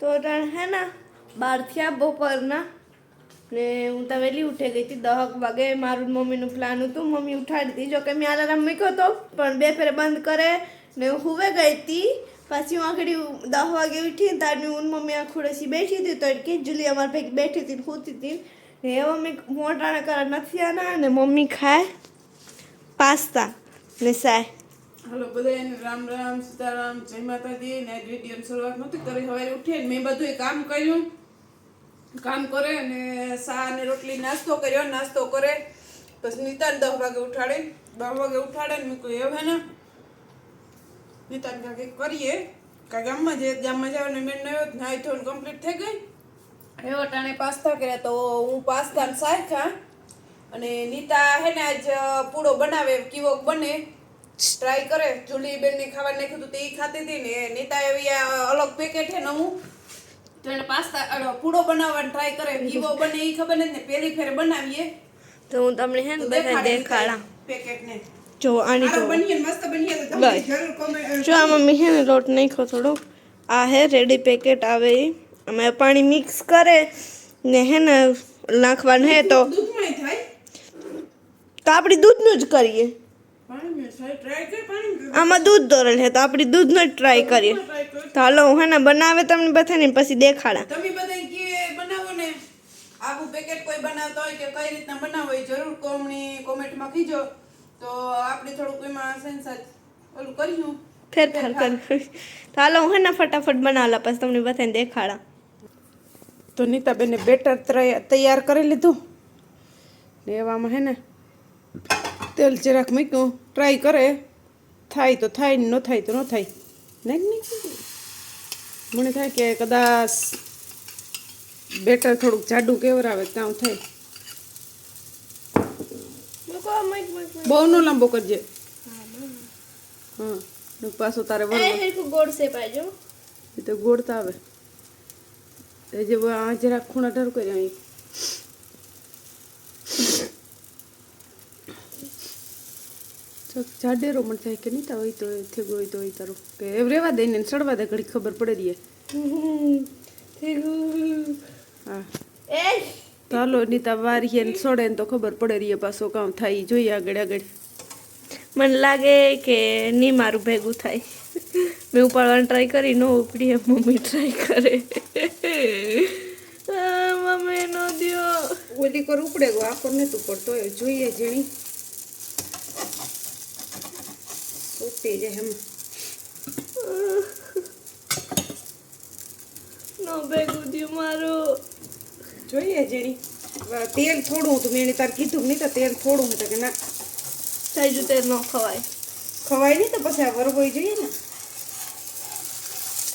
તો હે ને 12 થયા બપોરના ને હું તો વહેલી ઉઠી ગઈ હતી 10 વાગે. મારું મમ્મીનું પ્લાન હતું, મમ્મી ઉઠાડી હતી. જો કે મેં અલાર્મ મૂક્યો હતો પણ 2 ફેરે બંધ કરે ને હું હુવે ગઈ હતી. પછી હું આખડી 10 વાગે ઉઠી તારની હું મમ્મી આખુડેસી બેઠી હતી તો કે જુલી અમારી પૈકી બેઠી હતી સૂતી હતી ને એવા મેં મોટાણા કરા નથી આના ને મમ્મી ખાય પાસ્તા ને સાય. હાલો બધાને રામ રામ સીતારામ જય માતાજી. ને વિડીયો શરૂઆત નહોતી કરી, હવે ઉઠીને મેં બધું કામ કર્યું. કામ કરે અને સા ને રોટલી નાસ્તો કર્યો. નાસ્તો કરે પછી નીતાને 10 વાગે ઉઠાડે. 10 વાગે ઉઠાડે ને મેં કહ્યું હવે ને નીતાને કાંઈક કરીએ કાંઈ ગામમાં જવાનું મેં નયો નાહી ધોઈને કમ્પ્લીટ થઈ ગઈ. એવો ટાણે પાસ્તા કર્યા તો હું પાસ્તા ને શાખ્યા અને નીતા હે ને આજ પૂડો બનાવે કેવો બને ટ્રાય કરે. જુલી બેન ને ખાવા નાખ્યું હતું તે ખાતી હતી ને નીતા એવી અલગ પેકેટ છે નવું તો એને પાસ્તા પૂડો બનાવવાનો ટ્રાય કરે. કેવો બને એ ખબર નથી ને પહેલી ફેર બનાવીએ તો હું તમને હે ને બધા દેખાડા પેકેટ ને જો આની જો બનીએ મસ્ત બનીએ તો તમે જરૂર કોમેન્ટ જો આ મમ્મી હે ને લોટ નાખ્યો થોડો. આ હે રેડી પેકેટ આવે એ અમે પાણી મિક્સ કરે ને હે ને નાખવાનું હે તો દૂધમાં થાય આપણી દૂધનું જ કરીએ. પાણી ટ્રાય કર પાણી આમાં દૂધ દોરેલ છે તો આપણી દૂધનો જ ટ્રાય કરીએ. તો હાલો હું હે ને બનાવે તમને બધાને પછી દેખાડા. તમે બધા કે બનાવો ને આવું પેકેટ કોઈ બનાવતા હોય કે કઈ રીતના બનાવો એ જરૂર કોમેન્ટમાં કીજો તો આપણે થોડુંક એમાં સેન્સર ઓલું કરીશું ફેરફાર કરી. તો હાલો હું હે ને ફટાફટ બનાવલા પછી તમને બધાને દેખાડા. તો નીતાબેને બેટર તૈયાર કરી લીધું ને એવામાં હે ને તેલ જરાક મૂક્યું. ટ્રાય કરે થાય તો થાય ને ન થાય તો ન થાય. નહીં મને થાય કે કદાચ બેટર થોડુંક જાડું કેવરાવે ત્યાં થાય. બહુ નો લાંબો કરજે. હા પાછું તારે ગોળ શેપ આવજો. એ તો ગોળતા આવે એ જે આ જરાક ખૂણા ઢર કરી અહીં જાડેરો પણ થાય કે નહીં હોય તો થેગો હોય તો તારું કે એમ રેવા દે ને સડવા દે ઘડી ખબર પડે રહીએ. હા ચાલો નીતા વારીએ ને સડે ને તો ખબર પડે રહીએ પાછો કામ થાય જોઈએ આગળ આગળ. મને લાગે કે નહીં મારું ભેગું થાય. મેં ઉપાડવાની ટ્રાય કરી ન ઉપડી મમ્મી ટ્રાય કરે. મમ્મી નો દ્યો ઓલી કર ઉપડે ગો આખો ને તું પડતો જોઈએ જેણી ઉપડી જાય એમ નો ભેગું દ્યો મારું જોઈએ જેણી. તેલ થોડું હતું મેં તાર કીધું નહીં તો તેલ થોડું હતું કે ના સાઈજ તેલ ન ખવાય. ખવાય નહીં તો પછી આ વરગોઈ જોઈએ ને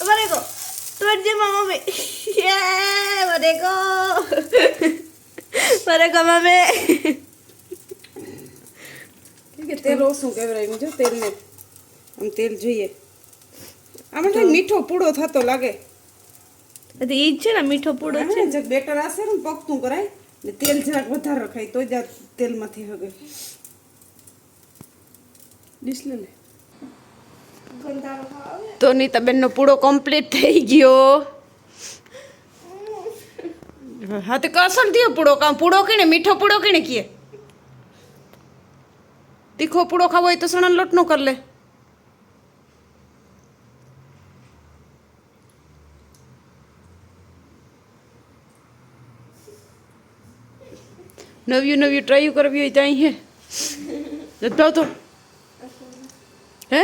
વરેગો તોડજે મમ્મી. વરેગો વરેગો મમ્મી. કે તેલ ઓછું કેવરાયું જો તેલ ને આમ તેલ જોઈએ. આમાં તો મીઠો પૂડો થતો લાગે. ઈ જ છે ને મીઠો પૂડો છે ને બેટર આશે ને પકતું કરાય ને તેલ જરાક વધારે રખાય તો જ તેલમાંથી હગે. ડીસલે લે તો નીતાબેનનો પૂડો કમ્પ્લીટ થઈ ગયો. હા તો કસર થયો પૂડો કામ પૂડો કીને મીઠો પૂડો કીને કીએ. તીખો પૂડો ખાવો હોય તો સણા લોટનો કર લે. નવ્યું ટ્રાય કરવી હોય તો અહીં હે જતો તો હે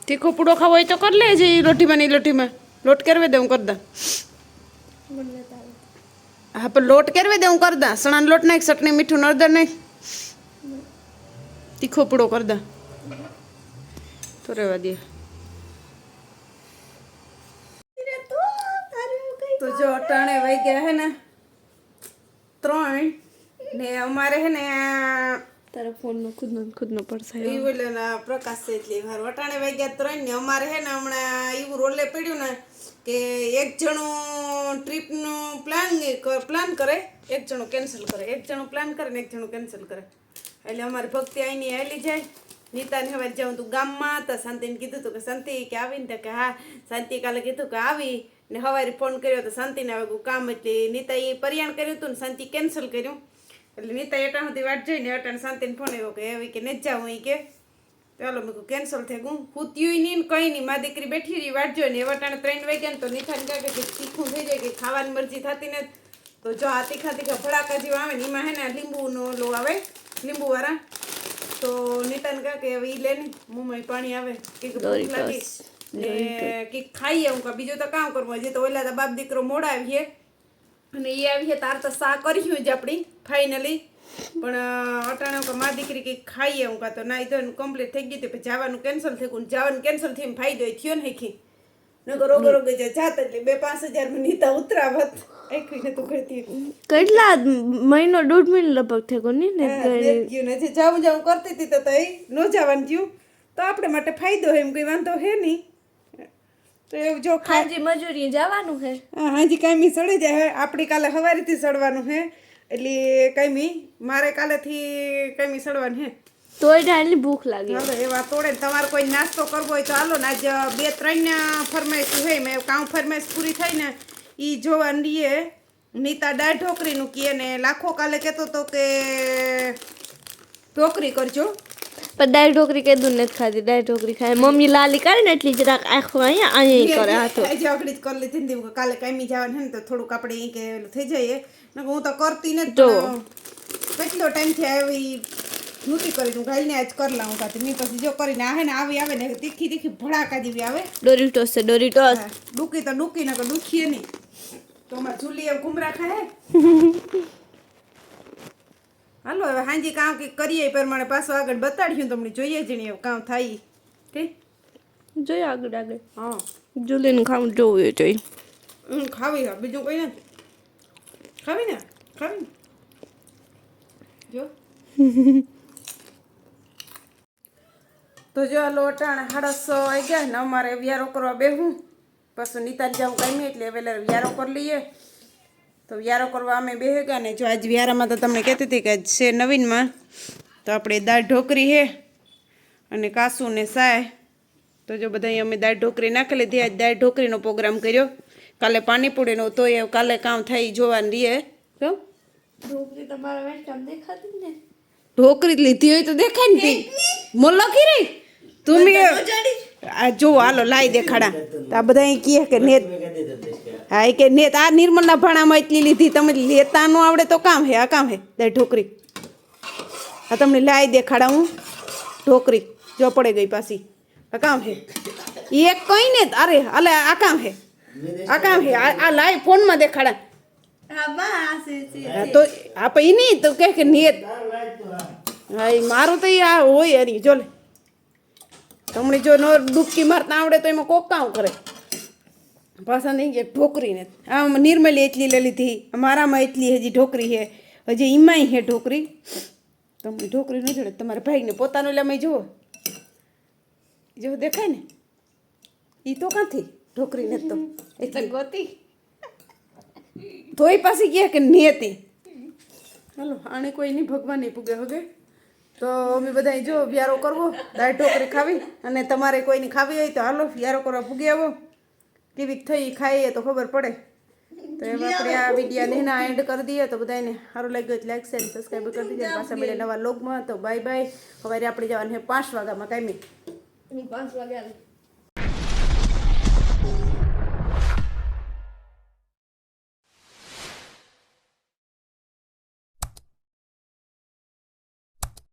તીખો પૂડો ખાવો હોય તો કર લે છે લોટીમાં નહીં લોટીમાં લોટ કરવે દે હું કર દા. હા પણ લોટ કરવે દે હું કર દા. સણાનો લોટ નાખ ચટણી મીઠું નળદર નાખ તીખો પૂડો કર દા તો રહેવા દે. તો જો અટાણે વહી ગયા હે ને 3 ને અમારે હે ને તારા ફોનનો ખુદનો પડશે એ ઓલા પ્રકાશ છે એટલે વાર વટાણે વાગ્યા 3 ને અમારે હે ને હમણાં એવું રોલે પડ્યું ને કે એક જણું ટ્રીપનું પ્લાન કરે એક જણું કેન્સલ કરે. એક જણું પ્લાન કરે ને એક જણું કેન્સલ કરે એટલે અમારી ભક્તિ અહીંની હાલી જાય નીતાને હવે જાઉં તું ગામમાં તો શાંતિને કીધું હતું કે શાંતિ કે આવીને તો કે હા શાંતિ કાલે કીધું કે આવી ને સવારે ફોન કર્યો તો શાંતિને હવે કામ એટલે નીતા એ પરિયાણ કર્યું હતું ને શાંતિ કેન્સલ કર્યું એટલે નીતા એટા સુધી વાટ જોઈને અટાણે શાંતિને ફોન આવ્યો કે હવે કે નથી જાઉં એ કે ચાલો મેં કહું કેન્સલ થઈ ગયું પૂત્યું નહીં ને કંઈ નહીં મારી દીકરી બેઠી રહી વાટ જોઈને એ વટાણે 3 વાગ્યા ને તો નીતાને કહે કે તીખું થઈ જાય કે ખાવાની મરજી થતી ને તો જો આ તીખા તીખા ભડાકા જેવા આવે ને એમાં હે ને લીંબુનો લો આવે લીંબુવાળા તો નીતાને કહે કે હવે ઈ લે ને મોંમાં પાણી આવે કે ભૂખ લાગી ને કે ખાઈએ હું કા બીજું તો કામ કરવું હજી તો ઓલા તો બાપ દીકરો મોડા આવીએ અને એ આવીએ તાર તો સા કર્યું જ આપણી ફાઇનલી પણ અટાણે કે મારી દીકરી કંઈક ખાઈએ હું કાં તો ના તો કમ્પ્લીટ થઈ ગઈ હતી પછી જવાનું કેન્સલ થઈ ગયું જવાનું કેન્સલ થઈને ફાયદો થયો ને ખી નકર રોગે રોગે જાત એટલે 2-5 હજાર નીતા ઉતરાવત એકવીને તો કરતી કેટલા મહિનો 1.5 મહિનો લગભગ થયો નહીં ને ગયું ને જે જાવું કરતી હતી તો તઈ ન જવાનું થયું તો આપણે માટે ફાયદો એમ કંઈ વાંધો હે નહીં તો એવું જો ખાજી મજૂરી જવાનું છે હાજી કાંઈ સડી જાય આપણી કાલે સવારેથી સડવાનું હે એટલે કાંઈ મારે કાલેથી કાંઈ સડવાનું હે તોય ડાયલી ભૂખ લાગી હાલો એવા તોડે તમારે કોઈ નાસ્તો કરવો હોય તો હાલો ને આજ 2-3 ફરમાઈશ હોય મેં કામ ફરમાઈશ પૂરી થઈ ને એ જોવા રહીએ નીતા દાળ ઢોકરીનું કહે ને લાખો કાલે કહેતો તો કે ઢોકરી કરજો પણ દાળ ઢોકરી કીધું નથી ખાધી દાળ ઢોકરી ખાય મમ્મી લાલી કરે ને એટલી જરાક આંખો અહીંયા કરે હાથો આજે આગળ જ કરી લીધી ને કાલે કાંઈ જવાનું હે ને તો થોડુંક આપણે એ કે થઈ જઈએ ને હું તો કરતી ને કેટલો ટાઈમ થી આવી નહોતી કરી હું ગાઈને આજ કરી લાવું કાથી મેં પછી જો કરીને આવે ને આવે ને તીખી તીખી ભડાકા જેવી આવે ડોરીટોસ છે ડોરીટોસ ડૂકી તો ડૂકી ને દુખીએ નહીં તો અમારે ઝૂલી એવું ઘુમરા ખાય હાલો હવે હાંજી કામ કંઈક કરીએ એ પ્રમાણે પાછું આગળ બતાડ્યું તમને જોઈએ જ નહીં એવું કામ થાય ઠીક જોઈએ આગળ આગળ હા જુલીને ખાવું જોવું જોઈએ ખાવી બીજું કોઈ નથી ખાવી જો તો જો આ લોટાણ 6:30 આવી ગયા ને અમારે વ્યારો કરવા બેહું પાછું નીતાને જવું કાંઈ એટલે હવે વ્યારો કરી લઈએ તો વ્યારો કરવા અમે બેહી ગયા ને જો આજ વ્યારામાં તો તમને કહેતી હતી કે આજ છે નવીનમાં તો આપણે દાળ ઢોકરી છે અને કાસુ ને સાય તો જો બધા અમે દાળ ઢોકરી નાખી લીધી આજ દાળ ઢોકરીનો પ્રોગ્રામ કર્યો કાલે પાણીપુરીનો તો એ કાલે કામ થાય જોવાનું રહીએ તો ઢોકરી તમારા વેચામ દેખાતી ને ઢોકરી લીધી હોય તો દેખાય ને મોલકી રહી તું આ જો હાલો લાઈ દેખાડા તો આ બધા કહે કે નેત હા એ કે નેત આ નિર્મલના ભાણામાં એટલી લીધી તમે લેતા ન આવડે તો કામ હે આ કામ હે દાળ ઢોકરી આ તમને લાઈ દેખાડા હું ઢોકરી જો પડે ગઈ પાછી આ કામ હે એક કઈ ને અરે અલે આ કામ હે આ લાઈ ફોનમાં દેખાડા તો આપણે નહીં તો કે નેત હા એ મારું તો આ હોય અરે જો લે તમને જો ન ડૂબકી મારતા આવડે તો એમાં કોક કામ કરે પાછા નહીં કે ઢોકરીને આમાં નિર્મલી એટલી લઈ લીધી મારામાં એટલી હજી ઢોકરી છે હજી એમાંય છે ઢોકરી તમને ઢોકરી ન જોડે તમારા ભાઈને પોતાનું એટલે જુઓ જો દેખાય ને એ તો ક્યાંથી ઢોકરીને તો એટલે ગોતી તોય પાછી કહે કે નેતી હાલો આને કોઈ નહીં ભગવાન નહીં પૂગે હગે તો અમે બધા જો વ્યારો કરવો દાળ ઢોકરી ખાવી અને તમારે કોઈની ખાવી હોય તો હાલો વ્યારો કરવા પૂગી આવો કેવી થઈ ખાઈએ તો ખબર પડે તો એમાં આપણે આ વિડીયોને એના એન્ડ કરી દઈએ તો બધાને સારું લાગ્યું એટલે લાઈક શેર સબસ્ક્રાઈબ કરી દીધે પાછા મળે નવા લોગમાં તો બાય બાય સવારે આપણે જવાનું છે 5 વાગ્યામાં કાંઈ 5 વાગ્યા